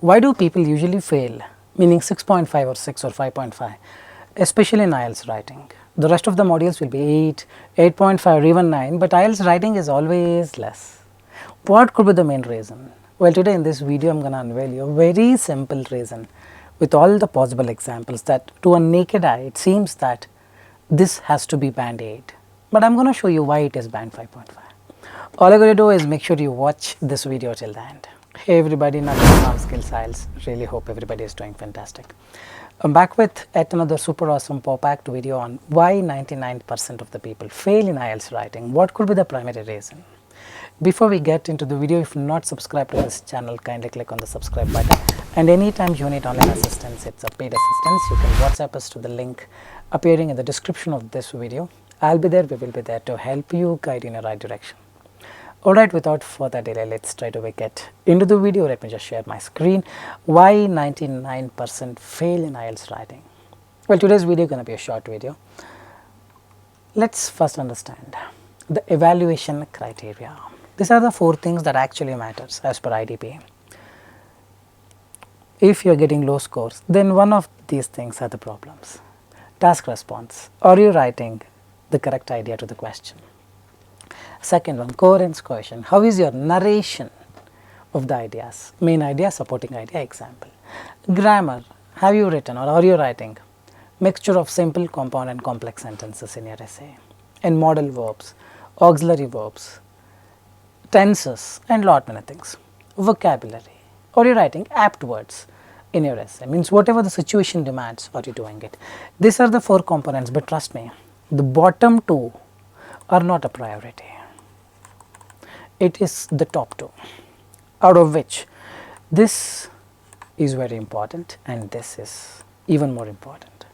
Why do people usually fail, meaning 6.5 or 6 or 5.5, especially in IELTS writing? The rest of the modules will be 8, 8.5 or even 9, but IELTS writing is always less. What could be the main reason? Well, today in this video I am going to unveil you a very simple reason with all the possible examples that to a naked eye it seems that this has to be band 8, but I am going to show you why it is band 5.5. All I got to do is make sure you watch this video till the end. Hey everybody, Nakul from Skills IELTS. Really hope everybody is doing fantastic. I'm back with yet another super awesome packed video on why 99% of the people fail in IELTS writing. What could be the primary reason? Before we get into the video, if you're not subscribed to this channel, kindly click on the subscribe button. And anytime you need online assistance, it's a paid assistance. You can WhatsApp us to the link appearing in the description of this video. I'll be there, we will be there to help you guide in the right direction. Alright, without further delay, let's try to get into the video. Let me just share my screen. Why 99% fail in IELTS writing? Well, today's video is going to be a short video. Let's first understand the evaluation criteria. These are the 4 things that actually matters as per IDP. If you are getting low scores, then one of these things are the problems. Task response. Are you writing the correct idea to the question? Second one, coherence cohesion. How is your narration of the ideas? Main idea, supporting idea, example. Grammar. Have you written or are you writing mixture of simple, compound and complex sentences in your essay? And modal verbs, auxiliary verbs, tenses and lot many things. Vocabulary. Are you writing apt words in your essay? Means whatever the situation demands, are you doing it? These are the 4 components, but trust me, the bottom 2 are not a priority. It is the top 2, out of which this is very important and this is even more important.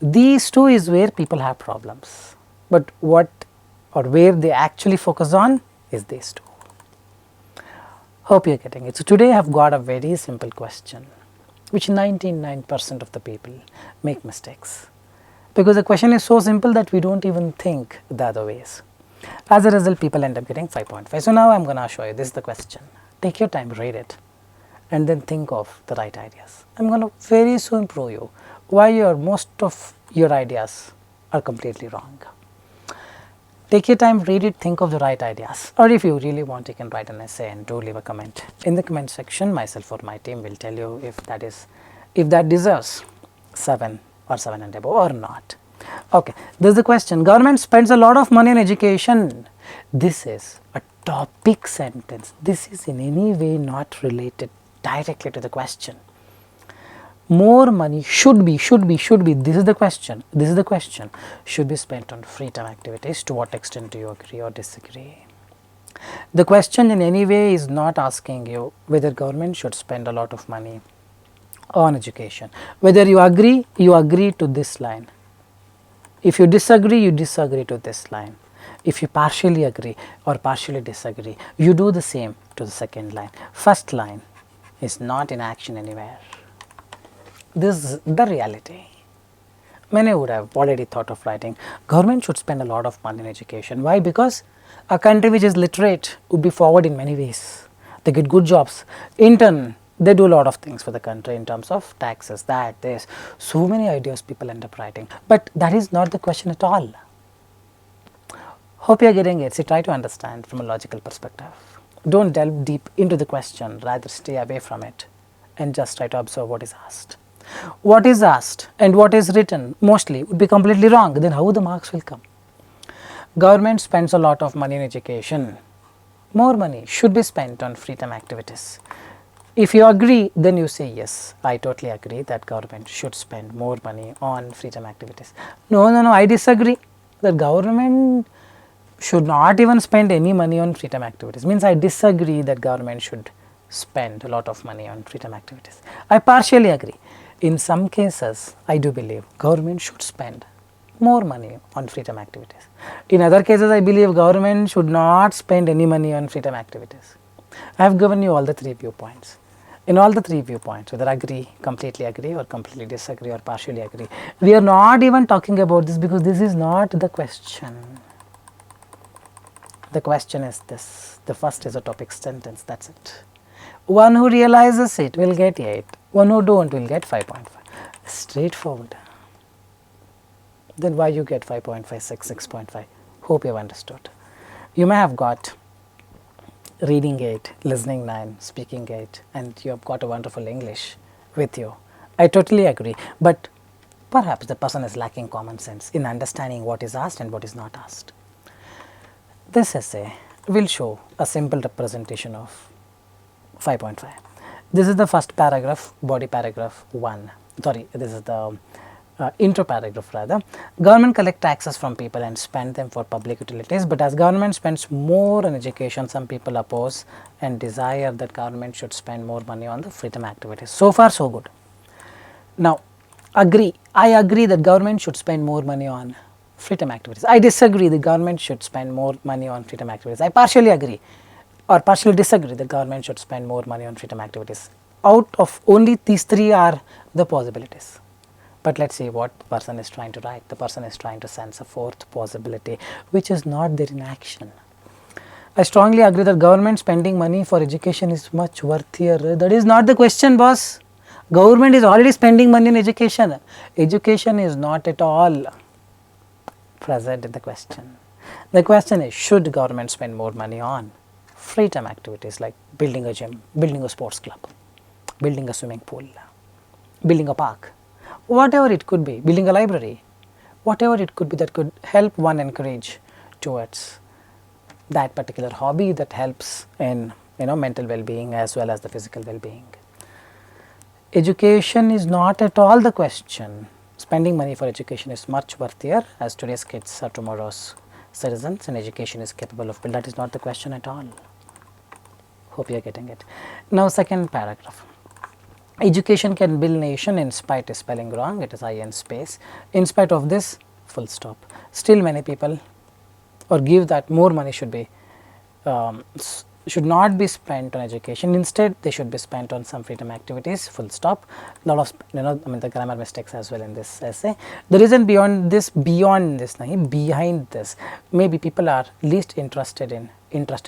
These 2 is where people have problems, but what or where they actually focus on is these 2. Hope you are getting it. So, today I have got a very simple question which 99% of the people make mistakes, because the question is so simple that we do not even think the other ways. As a result, people end up getting 5.5. So, now I am going to show you this is the question. Take your time, read it and then think of the right ideas. I am going to very soon prove you why most of your ideas are completely wrong. Take your time, read it, think of the right ideas, or if you really want, you can write an essay and do leave a comment. In the comment section, myself or my team will tell you if that deserves 7 or 7 and above or not. Okay, this is the question. Government spends a lot of money on education. This is a topic sentence. This is in any way not related directly to the question. More money should be, this is the question, should be spent on free time activities. To what extent do you agree or disagree? The question in any way is not asking you whether government should spend a lot of money on education. Whether you agree to this line. If you disagree, you disagree to this line. If you partially agree or partially disagree, you do the same to the second line. First line is not in action anywhere. This is the reality. Many would have already thought of writing, government should spend a lot of money on education. Why? Because a country which is literate would be forward in many ways. They get good jobs. In turn, they do a lot of things for the country in terms of taxes, this. So many ideas people end up writing. But that is not the question at all. Hope you are getting it. So try to understand from a logical perspective. Don't delve deep into the question, rather stay away from it and just try to observe what is asked. What is asked and what is written mostly would be completely wrong. Then how the marks will come? Government spends a lot of money on education. More money should be spent on free time activities. If you agree, then you say yes, I totally agree that government should spend more money on free time activities. No, I disagree that government should not even spend any money on free time activities. Means I disagree that government should spend a lot of money on free time activities. I partially agree. In some cases, I do believe government should spend more money on free time activities. In other cases, I believe government should not spend any money on free time activities. I have given you all the 3 viewpoints. In all the 3 viewpoints, whether agree, completely agree or completely disagree or partially agree, we are not even talking about this because this is not the question. The question is this. The first is a topic sentence, that's it. One who realizes it will get 8, one who don't will get 5.5. Straightforward. Then why you get 5.5, 6.5? Hope you have understood. You may have got reading 8, listening 9, speaking 8, and you have got a wonderful English with you. I totally agree, but perhaps the person is lacking common sense in understanding what is asked and what is not asked. This essay will show a simple representation of 5.5. This is the first paragraph, body paragraph 1. Sorry, this is the intro paragraph rather. Government collect taxes from people and spend them for public utilities, but as government spends more on education, some people oppose and desire that government should spend more money on the freedom activities. So far so good. Now I agree that government should spend more money on freedom activities. I disagree the government should spend more money on freedom activities. I partially agree or partially disagree the government should spend more money on freedom activities. Out of only these 3 are the possibilities. But let us see what the person is trying to write. The person is trying to sense a 4th possibility which is not there in action. I strongly agree that government spending money for education is much worthier. That is not the question, boss. Government is already spending money on education. Education is not at all present in the question. The question is, should government spend more money on freedom activities like building a gym, building a sports club, building a swimming pool, building a park, whatever it could be, building a library, whatever it could be that could help one encourage towards that particular hobby that helps in mental well-being as well as the physical well-being. Education is not at all the question. Spending money for education is much worthier as today's kids are tomorrow's citizens and education is capable of building. That is not the question at all. Hope you are getting it. Now second paragraph. Education can build nation in spite of spelling wrong, it is I in space. In spite of this, full stop. Still many people or give that more money should not be spent on education. Instead, they should be spent on some freedom activities, full stop. Lot of the grammar mistakes as well in this essay. The reason behind this, behind this, maybe people are least interested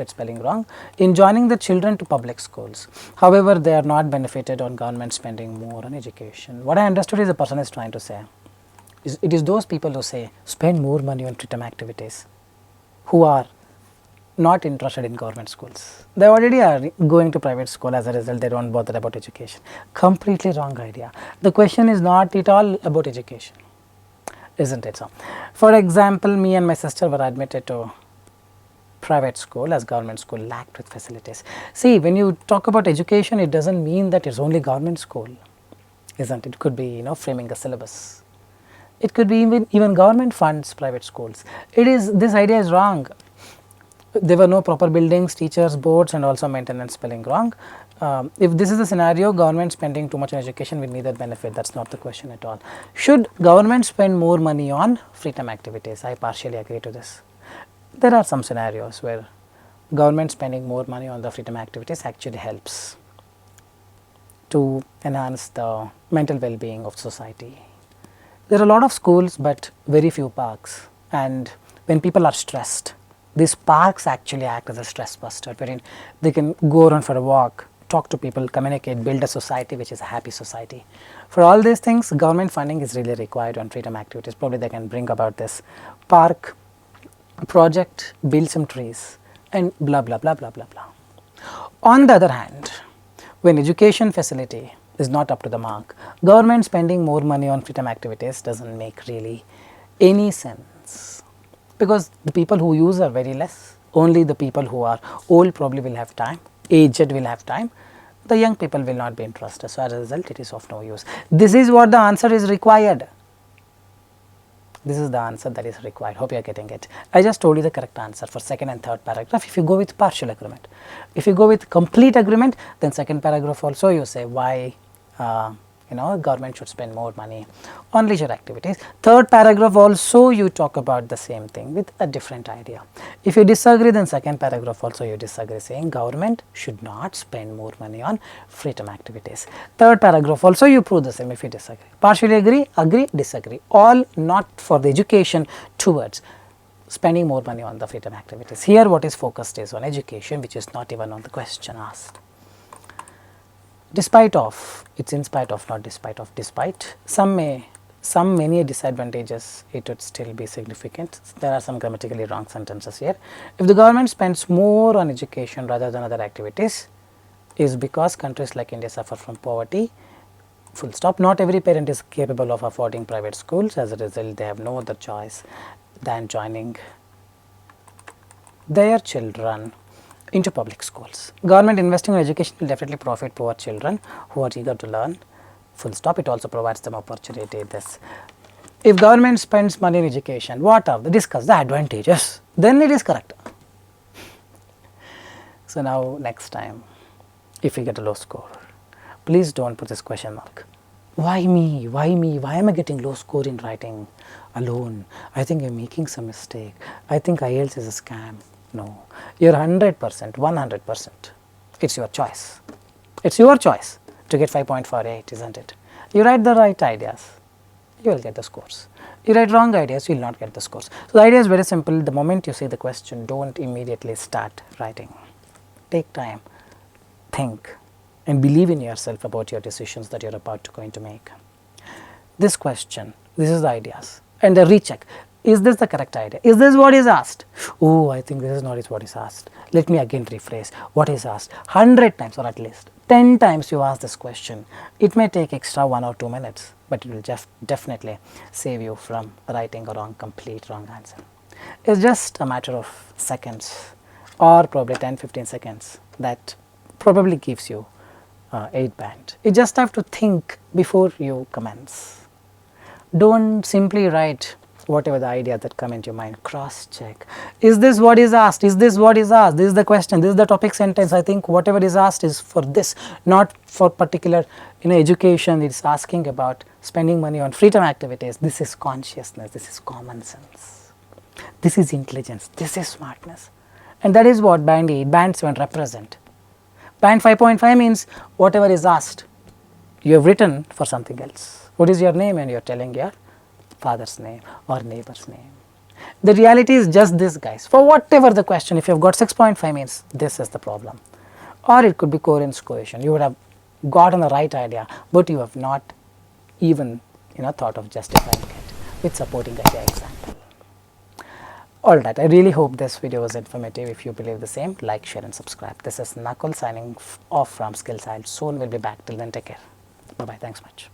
spelling wrong, in joining the children to public schools. However, they are not benefited on government spending more on education. What I understood is the person is trying to say, it is those people who say spend more money on freedom activities who are not interested in government schools. They already are going to private school, as a result they do not bother about education. Completely wrong idea. The question is not at all about education, isn't it so? For example, me and my sister were admitted to private school as government school lacked with facilities. See, when you talk about education, it does not mean that it is only government school, isn't it? It could be framing a syllabus. It could be even government funds private schools. This idea is wrong. There were no proper buildings, teachers, boards and also maintenance, spelling wrong. If this is the scenario, government spending too much on education will neither benefit. That is not the question at all. Should government spend more money on freedom activities? I partially agree to this. There are some scenarios where government spending more money on the freedom activities actually helps to enhance the mental well-being of society. There are a lot of schools but very few parks, and when people are stressed, these parks actually act as a stress buster, wherein they can go around for a walk, talk to people, communicate, build a society which is a happy society. For all these things, government funding is really required on freedom activities. Probably they can bring about this park project, build some trees and blah blah blah blah blah blah. On the other hand, when education facility is not up to the mark, government spending more money on freedom activities does not make really any sense, because the people who use are very less. Only the people who are old probably will have time, aged will have time, the young people will not be interested. So, as a result, it is of no use. This is what the answer is required. This is the answer that is required. Hope you are getting it. I just told you the correct answer for second and third paragraph if you go with partial agreement. If you go with complete agreement, then second paragraph also you say why government should spend more money on leisure activities. Third paragraph also you talk about the same thing with a different idea. If you disagree, then second paragraph also you disagree, saying government should not spend more money on freedom activities. Third paragraph also you prove the same if you disagree. Partially agree, disagree. All not for the education towards spending more money on the freedom activities. Here what is focused is on education, which is not even on the question asked. despite of, it's in spite of, not despite of, despite, some many disadvantages, it would still be significant. There are some grammatically wrong sentences here. If the government spends more on education rather than other activities, is because countries like India suffer from poverty, full stop. Not every parent is capable of affording private schools. As a result, they have no other choice than joining their children into public schools. Government investing in education will definitely profit poor children who are eager to learn, full stop. It also provides them opportunity. This, if government spends money in education, what are the, discuss the advantages, then it is correct. So now next time, if you get a low score, please don't put this question mark. Why me? Why me? Why am I getting low score in writing alone? I think I'm making some mistake. I think IELTS is a scam. No, you're 100%, 100%. It's your choice. It's your choice to get 5.48, isn't it? You write the right ideas, you will get the scores. You write wrong ideas, you will not get the scores. So the idea is very simple. The moment you see the question, don't immediately start writing. Take time, think, and believe in yourself about your decisions that you're about to going to make. This question, this is the ideas, and the recheck. Is this the correct idea? Is this what is asked? Oh, I think this is not what is asked. Let me again rephrase what is asked. 100 times, or at least 10 times you ask this question. It may take extra 1 or 2 minutes, but it will just definitely save you from writing a complete wrong answer. It's just a matter of seconds, or probably 10-15 seconds, that probably gives you 8 band. You just have to think before you commence. Don't simply write whatever the idea that come into your mind. Cross check. Is this what is asked? Is this what is asked? This is the question. This is the topic sentence. I think whatever is asked is for this, not for particular education. It's asking about spending money on freedom activities. This is consciousness. This is common sense. This is intelligence. This is smartness. And that is what band 8, band 7 represent. Band 5.5 means whatever is asked, you have written for something else. What is your name? And you are telling your father's name or neighbor's name. The reality is just this, guys. For whatever the question, if you have got 6.5 means this is the problem. Or it could be coherence cohesion. You would have gotten the right idea, but you have not even thought of justifying it with supporting idea example. Alright, I really hope this video was informative. If you believe the same, like, share and subscribe. This is Nakul signing off from Skills IELTS. Soon we'll be back. Till then, take care. Bye bye. Thanks much.